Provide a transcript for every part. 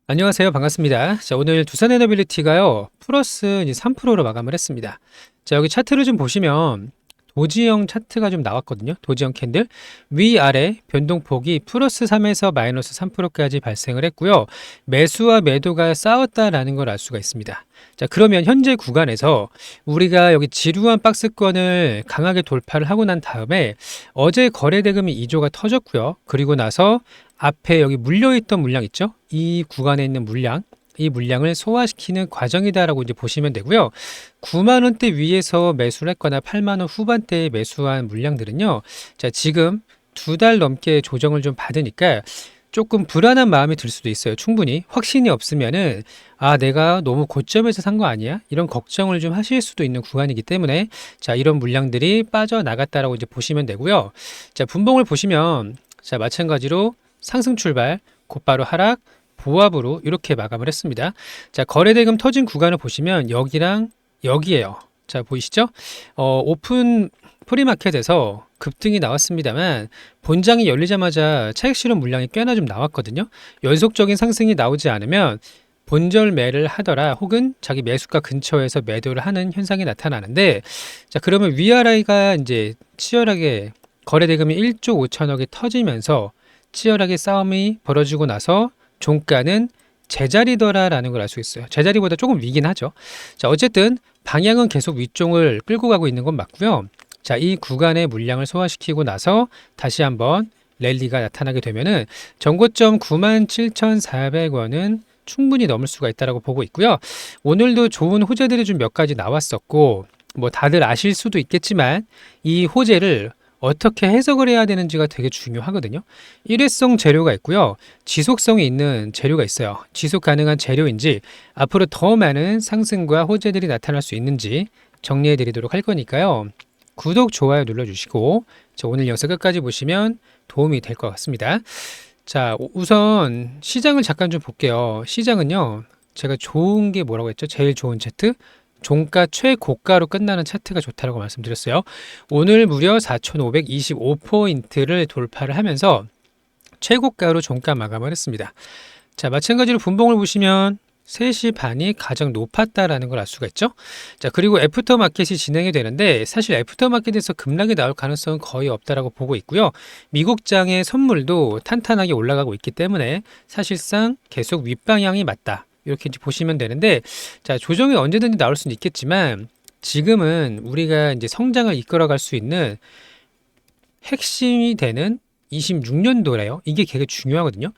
안녕하세요. 반갑습니다. 자, 오늘 두산 에너빌리티가요, 플러스 이제 3%로 마감을 했습니다. 자, 여기 차트를 좀 보시면 도지형 차트가 좀 나왔거든요. 도지형 캔들. 위아래 변동폭이 플러스 3에서 마이너스 3%까지 발생을 했고요. 매수와 매도가 싸웠다라는 걸 알 수가 있습니다. 자, 그러면 현재 구간에서 우리가 여기 지루한 박스권을 강하게 돌파를 하고 난 다음에 어제 거래대금이 2조가 터졌고요. 그리고 나서 앞에 여기 물려있던 물량 있죠? 이 구간에 있는 물량, 이 물량을 소화시키는 과정이다라고 이제 보시면 되고요. 9만 원대 위에서 매수를 했거나 8만 원 후반대에 매수한 물량들은요. 자, 지금 2달 넘게 조정을 좀 받으니까 조금 불안한 마음이 들 수도 있어요. 충분히 확신이 없으면은 내가 너무 고점에서 산 거 아니야? 이런 걱정을 좀 하실 수도 있는 구간이기 때문에 자, 이런 물량들이 빠져나갔다라고 이제 보시면 되고요. 자, 분봉을 보시면 자, 마찬가지로 상승 출발, 곧바로 하락, 보합으로 이렇게 마감을 했습니다. 자, 거래대금 터진 구간을 보시면 여기랑 여기에요. 자, 보이시죠? 오픈 프리마켓에서 급등이 나왔습니다만 본장이 열리자마자 차익 실현 물량이 꽤나 좀 나왔거든요. 연속적인 상승이 나오지 않으면 본절 매를 하더라 혹은 자기 매수가 근처에서 매도를 하는 현상이 나타나는데 자, 그러면 위아래가 이제 치열하게 거래대금이 1조 5천억이 터지면서 치열하게 싸움이 벌어지고 나서 종가는 제자리더라라는 걸 알 수 있어요. 제자리보다 조금 위긴 하죠. 자, 어쨌든 방향은 계속 위쪽을 끌고 가고 있는 건 맞고요. 자, 이 구간의 물량을 소화시키고 나서 다시 한번 랠리가 나타나게 되면은 전고점 97,400원은 충분히 넘을 수가 있다라고 보고 있고요. 오늘도 좋은 호재들이 좀 몇 가지 나왔었고 뭐 다들 아실 수도 있겠지만 이 호재를 어떻게 해석을 해야 되는지가 되게 중요하거든요. 일회성 재료가 있고요. 지속성이 있는 재료가 있어요. 지속 가능한 재료인지 앞으로 더 많은 상승과 호재들이 나타날 수 있는지 정리해 드리도록 할 거니까요. 구독, 좋아요 눌러주시고 오늘 영상 끝까지 보시면 도움이 될 것 같습니다. 자, 우선 시장을 잠깐 좀 볼게요. 시장은요. 제가 좋은 게 뭐라고 했죠? 제일 좋은 차트? 종가 최고가로 끝나는 차트가 좋다고 말씀드렸어요. 오늘 무려 4,525포인트를 돌파를 하면서 최고가로 종가 마감을 했습니다. 자, 마찬가지로 분봉을 보시면 3시 반이 가장 높았다라는 걸 알 수가 있죠. 자, 그리고 애프터 마켓이 진행이 되는데 사실 애프터 마켓에서 급락이 나올 가능성은 거의 없다라고 보고 있고요. 미국장의 선물도 탄탄하게 올라가고 있기 때문에 사실상 계속 윗방향이 맞다. 이렇게 이제 보시면 되는데 자, 조정이 언제든지 나올 수는 있겠지만 지금은 우리가 이제 성장을 이끌어갈 수 있는 핵심이 되는 26년도래요. 이게 되게 중요하거든요.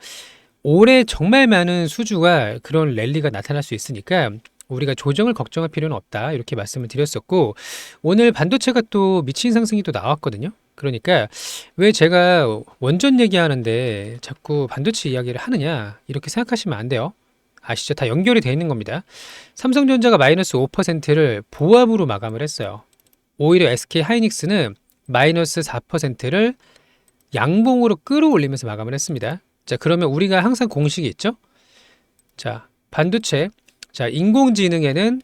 올해 정말 많은 수주가 그런 랠리가 나타날 수 있으니까 우리가 조정을 걱정할 필요는 없다. 이렇게 말씀을 드렸었고 오늘 반도체가 또 미친 상승이 또 나왔거든요. 그러니까 왜 제가 원전 얘기하는데 자꾸 반도체 이야기를 하느냐 이렇게 생각하시면 안 돼요. 아시죠? 다 연결이 되어 있는 겁니다. 삼성전자가 마이너스 5%를 보합으로 마감을 했어요. 오히려 SK 하이닉스는 마이너스 4%를 양봉으로 끌어올리면서 마감을 했습니다. 자, 그러면 우리가 항상 공식이 있죠? 자, 반도체. 자, 인공지능에는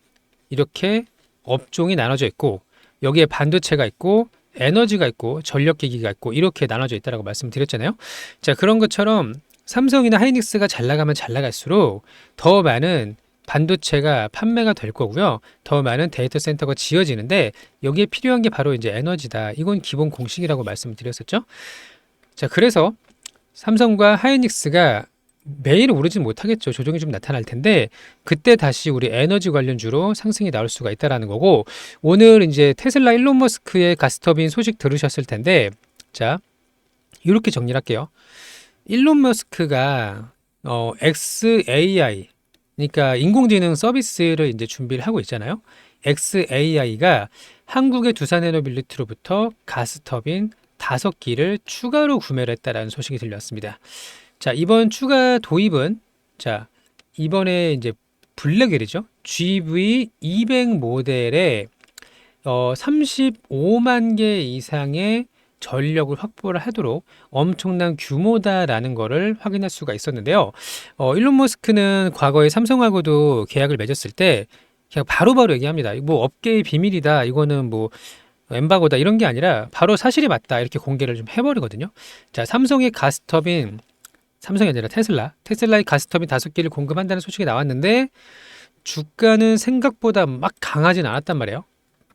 이렇게 업종이 나눠져 있고, 여기에 반도체가 있고, 에너지가 있고, 전력기기가 있고, 이렇게 나눠져 있다고 말씀드렸잖아요. 자, 그런 것처럼 삼성이나 하이닉스가 잘 나가면 잘 나갈수록 더 많은 반도체가 판매가 될 거고요. 더 많은 데이터 센터가 지어지는데 여기에 필요한 게 바로 이제 에너지다. 이건 기본 공식이라고 말씀을 드렸었죠. 자, 그래서 삼성과 하이닉스가 매일 오르진 못하겠죠. 조정이 좀 나타날 텐데 그때 다시 우리 에너지 관련주로 상승이 나올 수가 있다라는 거고 오늘 이제 테슬라 일론 머스크의 가스터빈 소식 들으셨을 텐데 자, 이렇게 정리를 할게요. 일론 머스크가 XAI 그러니까 인공지능 서비스를 이제 준비를 하고 있잖아요. XAI가 한국의 두산에너빌리티로부터 가스터빈 5기를 추가로 구매를 했다라는 소식이 들렸습니다. 자, 이번 추가 도입은 자, 이번에 이제 블랙웰이죠. GV200 모델에 35만 개 이상의 전력을 확보를 하도록 엄청난 규모다라는 거를 확인할 수가 있었는데요. 일론 머스크는 과거에 삼성하고도 계약을 맺었을 때 그냥 바로바로 얘기합니다. 뭐 업계의 비밀이다. 이거는 뭐 엠바고다 이런 게 아니라 바로 사실이 맞다. 이렇게 공개를 좀 해버리거든요. 자, 삼성의 가스터빈 삼성이 아니라 테슬라의 가스터빈 5개를 공급한다는 소식이 나왔는데 주가는 생각보다 막 강하진 않았단 말이에요.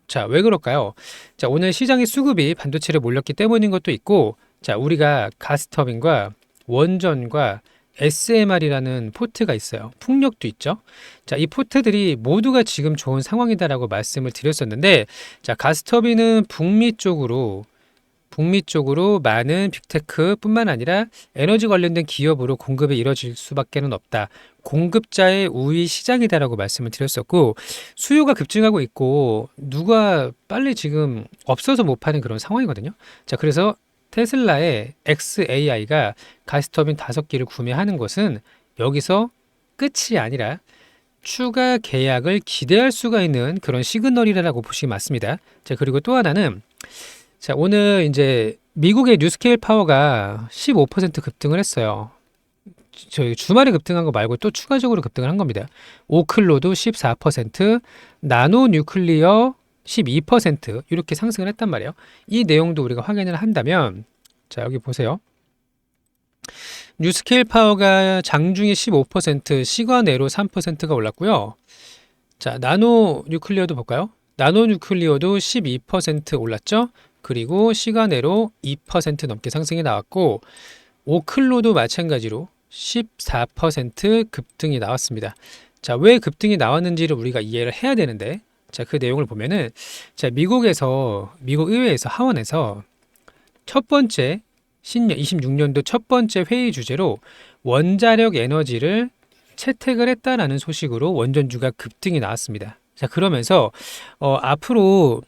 자, 왜 그럴까요? 자, 오늘 시장의 수급이 반도체를 몰렸기 때문인 것도 있고, 자, 우리가 가스터빈과 원전과 SMR이라는 포트가 있어요. 풍력도 있죠. 자, 이 포트들이 모두가 지금 좋은 상황이다라고 말씀을 드렸었는데, 자, 가스터빈은 북미 쪽으로 많은 빅테크뿐만 아니라 에너지 관련된 기업으로 공급이 이뤄질 수밖에는 없다. 공급자의 우위 시장이다라고 말씀을 드렸었고, 수요가 급증하고 있고 누가 빨리 지금 없어서 못 파는 그런 상황이거든요. 자, 그래서 테슬라의 XAI가 가스터빈 5개를 구매하는 것은 여기서 끝이 아니라 추가 계약을 기대할 수가 있는 그런 시그널이라고 보시기 맞습니다. 자, 그리고 또 하나는, 자, 오늘 이제 미국의 뉴스케일 파워가 15% 급등을 했어요. 저희 주말에 급등한 거 말고 또 추가적으로 급등을 한 겁니다. 오클로도 14%, 나노 뉴클리어 12% 이렇게 상승을 했단 말이에요. 이 내용도 우리가 확인을 한다면, 자, 여기 보세요. 뉴스케일 파워가 장중에 15%, 시간외로 3%가 올랐고요. 자, 나노 뉴클리어도 볼까요? 나노 뉴클리어도 12% 올랐죠? 그리고 시간외로 2% 넘게 상승이 나왔고, 오클로도 마찬가지로 14% 급등이 나왔습니다. 자, 왜 급등이 나왔는지를 우리가 이해를 해야 되는데, 자, 그 내용을 보면은, 자, 미국 의회에서 하원에서 첫 번째 26년도 첫 번째 회의 주제로 원자력 에너지를 채택을 했다라는 소식으로 원전주가 급등이 나왔습니다. 자, 그러면서 앞으로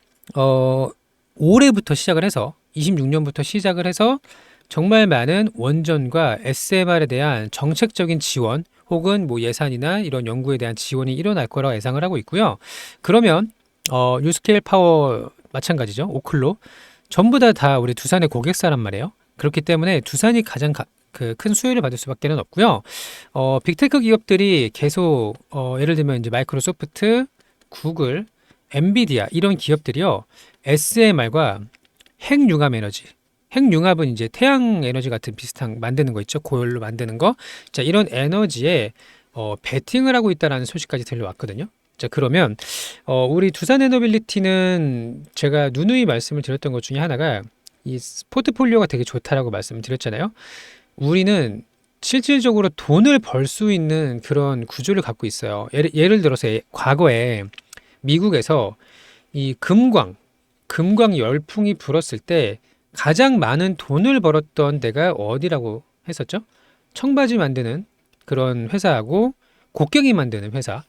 올해부터 시작을 해서 26년부터 시작을 해서 정말 많은 원전과 SMR에 대한 정책적인 지원 혹은 뭐 예산이나 이런 연구에 대한 지원이 일어날 거라고 예상을 하고 있고요. 그러면 뉴스케일 파워 마찬가지죠. 오클로 전부 다 우리 두산의 고객사란 말이에요. 그렇기 때문에 두산이 가장 큰 수혜를 받을 수밖에 없고요. 빅테크 기업들이 계속 예를 들면 이제 마이크로소프트, 구글, 엔비디아 이런 기업들이요. SMR과 핵융합 에너지, 핵융합은 이제 태양 에너지 같은 비슷한 만드는 거 있죠. 고열로 만드는 거. 자, 이런 에너지에 베팅을 하고 있다라는 소식까지 들려왔거든요. 자, 그러면 우리 두산에너빌리티는 제가 누누이 말씀을 드렸던 것 중에 하나가 이 포트폴리오가 되게 좋다라고 말씀을 드렸잖아요. 우리는 실질적으로 돈을 벌 수 있는 그런 구조를 갖고 있어요. 예를 들어서 과거에 미국에서 이 금광 열풍이 불었을 때 가장 많은 돈을 벌었던 데가 어디라고 했었죠? 청바지 만드는 그런 회사하고 곡괭이 만드는 회사,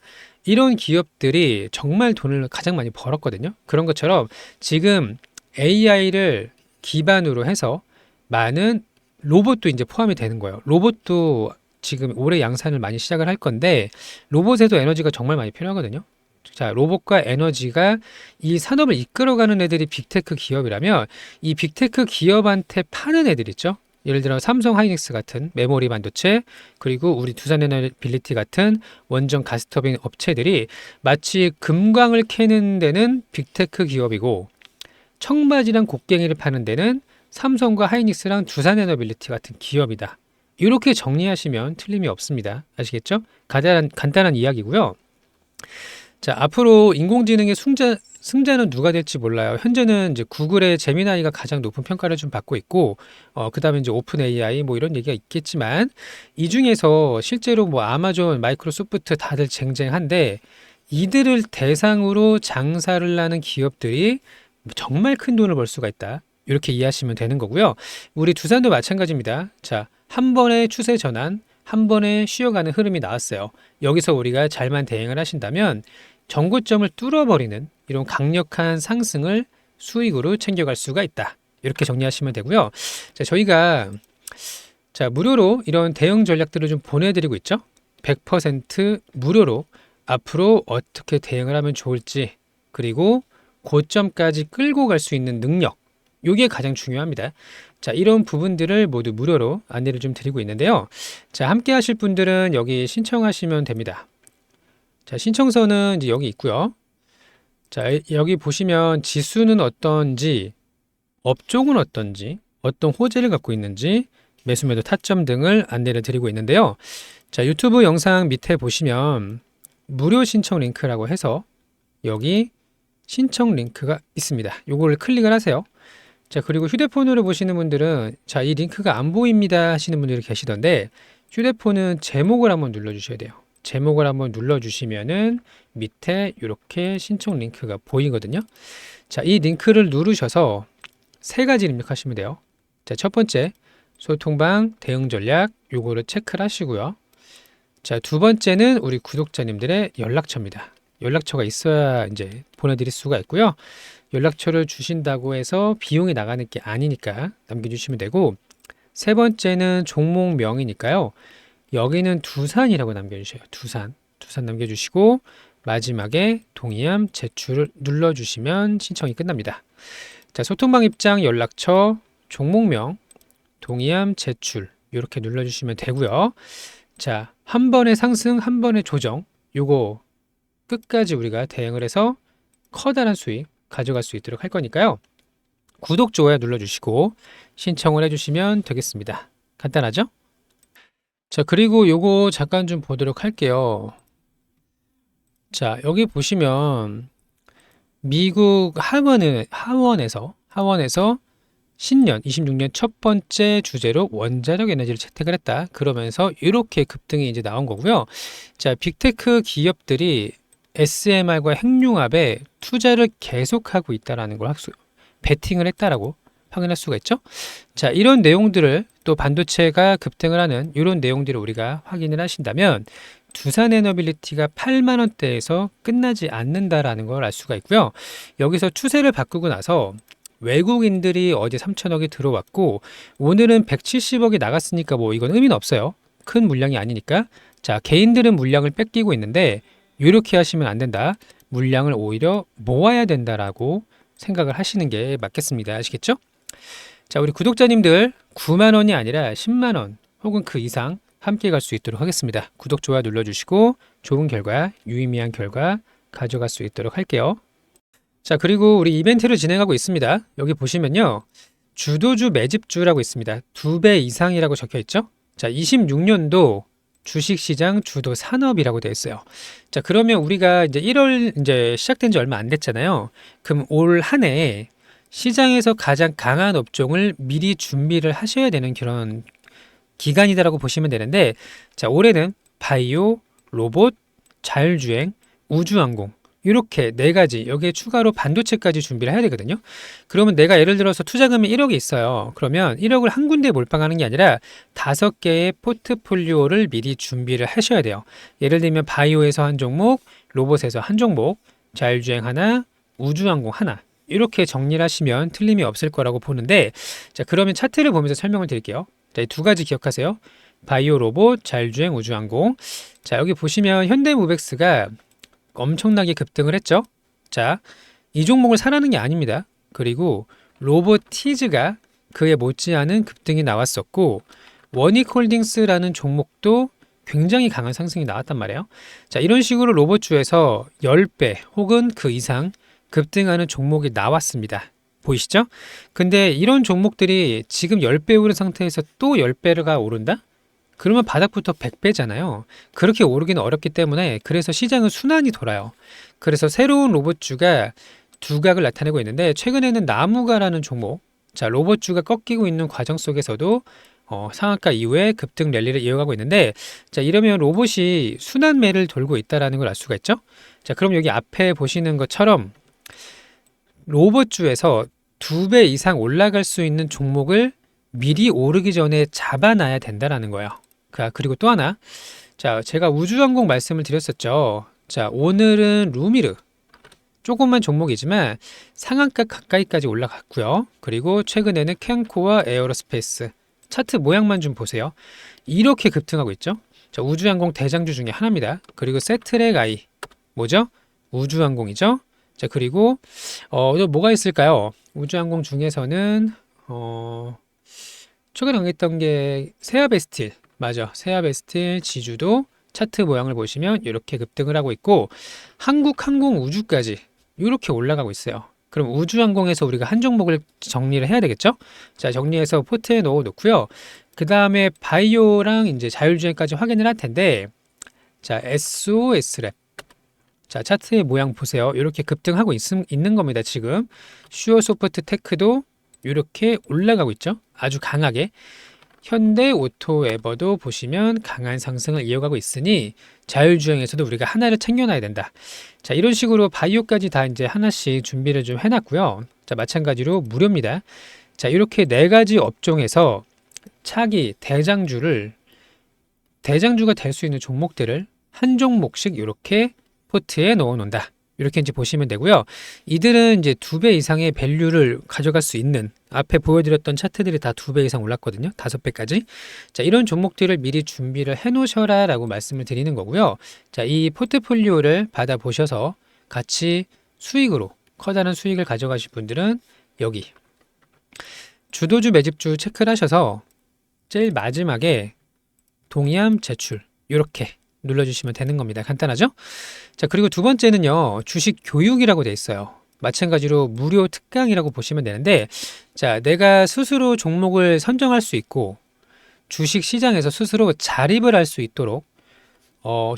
이런 기업들이 정말 돈을 가장 많이 벌었거든요. 그런 것처럼 지금 AI를 기반으로 해서 많은 로봇도 이제 포함이 되는 거예요. 로봇도 지금 올해 양산을 많이 시작을 할 건데, 로봇에도 에너지가 정말 많이 필요하거든요. 자, 로봇과 에너지가 이 산업을 이끌어가는 애들이 빅테크 기업이라면, 이 빅테크 기업한테 파는 애들 있죠. 예를 들어 삼성 하이닉스 같은 메모리 반도체, 그리고 우리 두산에너빌리티 같은 원전 가스터빈 업체들이 마치 금광을 캐는 데는 빅테크 기업이고, 청바지랑 곡괭이를 파는 데는 삼성과 하이닉스랑 두산에너빌리티 같은 기업이다. 이렇게 정리하시면 틀림이 없습니다. 아시겠죠? 간단한 이야기고요. 자, 앞으로 인공지능의 승자는 누가 될지 몰라요. 현재는 이제 구글의 제미나이가 가장 높은 평가를 좀 받고 있고, 그 다음에 이제 오픈 AI 뭐 이런 얘기가 있겠지만, 이 중에서 실제로 뭐 아마존, 마이크로소프트 다들 쟁쟁한데, 이들을 대상으로 장사를 하는 기업들이 정말 큰 돈을 벌 수가 있다. 이렇게 이해하시면 되는 거고요. 우리 두산도 마찬가지입니다. 자, 한 번의 추세 전환, 한 번에 쉬어가는 흐름이 나왔어요. 여기서 우리가 잘만 대응을 하신다면 전고점을 뚫어버리는 이런 강력한 상승을 수익으로 챙겨갈 수가 있다. 이렇게 정리하시면 되고요. 자, 저희가 무료로 이런 대응 전략들을 좀 보내드리고 있죠. 100% 무료로 앞으로 어떻게 대응을 하면 좋을지, 그리고 고점까지 끌고 갈 수 있는 능력, 이게 가장 중요합니다. 자, 이런 부분들을 모두 무료로 안내를 좀 드리고 있는데요. 자, 함께 하실 분들은 여기 신청하시면 됩니다. 자, 신청서는 이제 여기 있고요. 자, 여기 보시면 지수는 어떤지, 업종은 어떤지, 어떤 호재를 갖고 있는지, 매수 매도 타점 등을 안내를 드리고 있는데요. 자, 유튜브 영상 밑에 보시면 무료 신청 링크라고 해서 여기 신청 링크가 있습니다. 요거를 클릭을 하세요. 자, 그리고 휴대폰으로 보시는 분들은 자, 이 링크가 안 보입니다 하시는 분들이 계시던데 휴대폰은 제목을 한번 눌러주셔야 돼요. 제목을 한번 눌러주시면은 밑에 이렇게 신청 링크가 보이거든요. 자, 이 링크를 누르셔서 세 가지 입력하시면 돼요. 자, 첫 번째 소통방 대응 전략 요거를 체크를 하시고요. 자, 두 번째는 우리 구독자님들의 연락처입니다. 연락처가 있어야 이제 보내드릴 수가 있고요. 연락처를 주신다고 해서 비용이 나가는 게 아니니까 남겨주시면 되고, 세 번째는 종목명이니까요. 여기는 두산이라고 남겨주셔요. 두산 남겨주시고 마지막에 동의함 제출을 눌러주시면 신청이 끝납니다. 자, 소통방 입장, 연락처, 종목명, 동의함 제출 이렇게 눌러주시면 되고요. 자, 한 번의 상승, 한 번의 조정 요거 끝까지 우리가 대응을 해서 커다란 수익 가져갈 수 있도록 할 거니까요. 구독, 좋아요 눌러주시고 신청을 해주시면 되겠습니다. 간단하죠? 자, 그리고 요거 잠깐 좀 보도록 할게요. 자, 여기 보시면 미국 하원에서 신년 26년 첫 번째 주제로 원자력 에너지를 채택을 했다. 그러면서 이렇게 급등이 이제 나온 거고요. 자, 빅테크 기업들이 SMR과 핵융합에 투자를 계속하고 있다라는 걸 베팅을 했다라고 확인할 수가 있죠. 자, 이런 내용들을 또 반도체가 급등을 하는 이런 내용들을 우리가 확인을 하신다면 두산에너빌리티가 8만 원대에서 끝나지 않는다라는 걸 알 수가 있고요. 여기서 추세를 바꾸고 나서 외국인들이 어제 3천억이 들어왔고 오늘은 170억이 나갔으니까 뭐 이건 의미는 없어요. 큰 물량이 아니니까. 자, 개인들은 물량을 뺏기고 있는데 이렇게 하시면 안 된다. 물량을 오히려 모아야 된다라고 생각을 하시는 게 맞겠습니다. 아시겠죠? 자, 우리 구독자님들 9만 원이 아니라 10만 원 혹은 그 이상 함께 갈 수 있도록 하겠습니다. 구독, 좋아요 눌러주시고 좋은 결과, 유의미한 결과 가져갈 수 있도록 할게요. 자, 그리고 우리 이벤트를 진행하고 있습니다. 여기 보시면요. 주도주 매집주라고 있습니다. 2배 이상이라고 적혀 있죠? 자, 26년도 주식시장 주도 산업이라고 되어 있어요. 자, 그러면 우리가 이제 1월 이제 시작된 지 얼마 안 됐잖아요. 그럼 올 한 해 시장에서 가장 강한 업종을 미리 준비를 하셔야 되는 그런 기간이다라고 보시면 되는데, 자, 올해는 바이오, 로봇, 자율주행, 우주항공 이렇게 네 가지, 여기에 추가로 반도체까지 준비를 해야 되거든요. 그러면 내가 예를 들어서 투자금이 1억이 있어요. 그러면 1억을 한 군데에 몰빵하는 게 아니라 5개의 포트폴리오를 미리 준비를 하셔야 돼요. 예를 들면 바이오에서 한 종목, 로봇에서 한 종목, 자율주행 하나, 우주항공 하나 이렇게 정리를 하시면 틀림이 없을 거라고 보는데, 자, 그러면 차트를 보면서 설명을 드릴게요. 자, 이 두 가지 기억하세요. 바이오, 로봇, 자율주행, 우주항공. 자, 여기 보시면 현대모백스가 엄청나게 급등을 했죠. 자, 이 종목을 사라는 게 아닙니다. 그리고 로보티즈가 그에 못지않은 급등이 나왔었고 원익홀딩스라는 종목도 굉장히 강한 상승이 나왔단 말이에요. 자, 이런 식으로 로봇주에서 10배 혹은 그 이상 급등하는 종목이 나왔습니다. 보이시죠? 근데 이런 종목들이 지금 10배 오른 상태에서 또 10배가 오른다? 그러면 바닥부터 100배잖아요. 그렇게 오르기는 어렵기 때문에 그래서 시장은 순환이 돌아요. 그래서 새로운 로봇주가 두각을 나타내고 있는데 최근에는 나무가라는 종목, 자, 로봇주가 꺾이고 있는 과정 속에서도 상한가 이후에 급등 랠리를 이어가고 있는데, 자, 이러면 로봇이 순환매를 돌고 있다는 걸 알 수가 있죠. 자, 그럼 여기 앞에 보시는 것처럼 로봇주에서 2배 이상 올라갈 수 있는 종목을 미리 오르기 전에 잡아놔야 된다는 거예요. 그리고 또 하나, 자, 제가 우주항공 말씀을 드렸었죠. 자, 오늘은 루미르 조금만 종목이지만 상한가 가까이까지 올라갔고요. 그리고 최근에는 캔코와 에어로스페이스 차트 모양만 좀 보세요. 이렇게 급등하고 있죠. 자, 우주항공 대장주 중에 하나입니다. 그리고 세트랙 아이 뭐죠? 우주항공이죠. 자, 그리고 또 뭐가 있을까요? 우주항공 중에서는 최근에 강했던 게 세아베스틸, 맞아, 세아베스틸 지주도 차트 모양을 보시면 이렇게 급등을 하고 있고 한국항공우주까지 이렇게 올라가고 있어요. 그럼 우주항공에서 우리가 한 종목을 정리를 해야 되겠죠? 자, 정리해서 포트에 넣어 놓고요. 그 다음에 바이오랑 이제 자율주행까지 확인을 할 텐데, 자, SOS랩. 자, 차트의 모양 보세요. 이렇게 급등하고 있는 겁니다, 지금. 슈어소프트 테크도 이렇게 올라가고 있죠. 아주 강하게. 현대 오토에버도 보시면 강한 상승을 이어가고 있으니 자율주행에서도 우리가 하나를 챙겨놔야 된다. 자, 이런 식으로 바이오까지 다 이제 하나씩 준비를 좀 해놨고요. 자, 마찬가지로 무료입니다. 자, 이렇게 네 가지 업종에서 차기 대장주가 될 수 있는 종목들을 한 종목씩 이렇게 포트에 넣어 놓는다. 이렇게 이제 보시면 되고요. 이들은 이제 2배 이상의 밸류를 가져갈 수 있는, 앞에 보여드렸던 차트들이 다 2배 이상 올랐거든요. 5배까지. 자, 이런 종목들을 미리 준비를 해 놓으셔라 라고 말씀을 드리는 거고요. 자, 이 포트폴리오를 받아 보셔서 같이 수익으로 커다란 수익을 가져가실 분들은 여기 주도주 매집주 체크를 하셔서 제일 마지막에 동의함 제출 이렇게 눌러주시면 되는 겁니다. 간단하죠? 자, 그리고 두 번째는요, 주식 교육이라고 돼 있어요. 마찬가지로 무료 특강이라고 보시면 되는데, 자, 내가 스스로 종목을 선정할 수 있고, 주식 시장에서 스스로 자립을 할 수 있도록,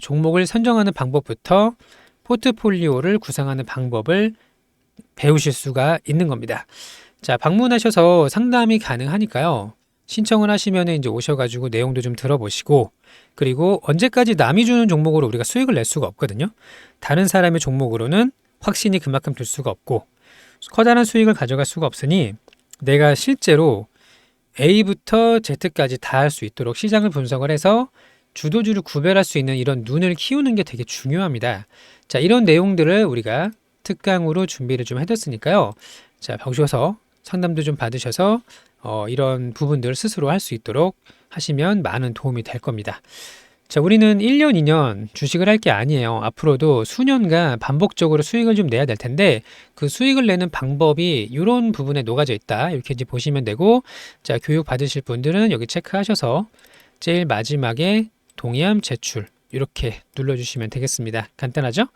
종목을 선정하는 방법부터 포트폴리오를 구상하는 방법을 배우실 수가 있는 겁니다. 자, 방문하셔서 상담이 가능하니까요. 신청을 하시면 이제 오셔가지고 내용도 좀 들어보시고, 그리고 언제까지 남이 주는 종목으로 우리가 수익을 낼 수가 없거든요. 다른 사람의 종목으로는 확신이 그만큼 들 수가 없고 커다란 수익을 가져갈 수가 없으니 내가 실제로 A부터 Z까지 다 할 수 있도록 시장을 분석을 해서 주도주를 구별할 수 있는 이런 눈을 키우는 게 되게 중요합니다. 자, 이런 내용들을 우리가 특강으로 준비를 좀 해뒀으니까요. 자, 보셔서 상담도 좀 받으셔서 이런 부분들을 스스로 할 수 있도록 하시면 많은 도움이 될 겁니다. 자, 우리는 1년, 2년 주식을 할 게 아니에요. 앞으로도 수년간 반복적으로 수익을 좀 내야 될 텐데 그 수익을 내는 방법이 이런 부분에 녹아져 있다. 이렇게 이제 보시면 되고, 자, 교육 받으실 분들은 여기 체크하셔서 제일 마지막에 동의함 제출 이렇게 눌러주시면 되겠습니다. 간단하죠?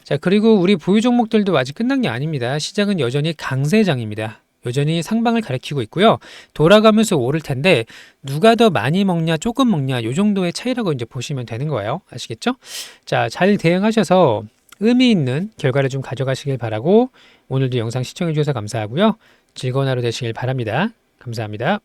자, 그리고 우리 보유 종목들도 아직 끝난 게 아닙니다. 시장은 여전히 강세장입니다. 여전히 상방을 가리키고 있고요. 돌아가면서 오를 텐데 누가 더 많이 먹냐 조금 먹냐 이 정도의 차이라고 이제 보시면 되는 거예요. 아시겠죠? 자, 잘 대응하셔서 의미 있는 결과를 좀 가져가시길 바라고 오늘도 영상 시청해 주셔서 감사하고요. 즐거운 하루 되시길 바랍니다. 감사합니다.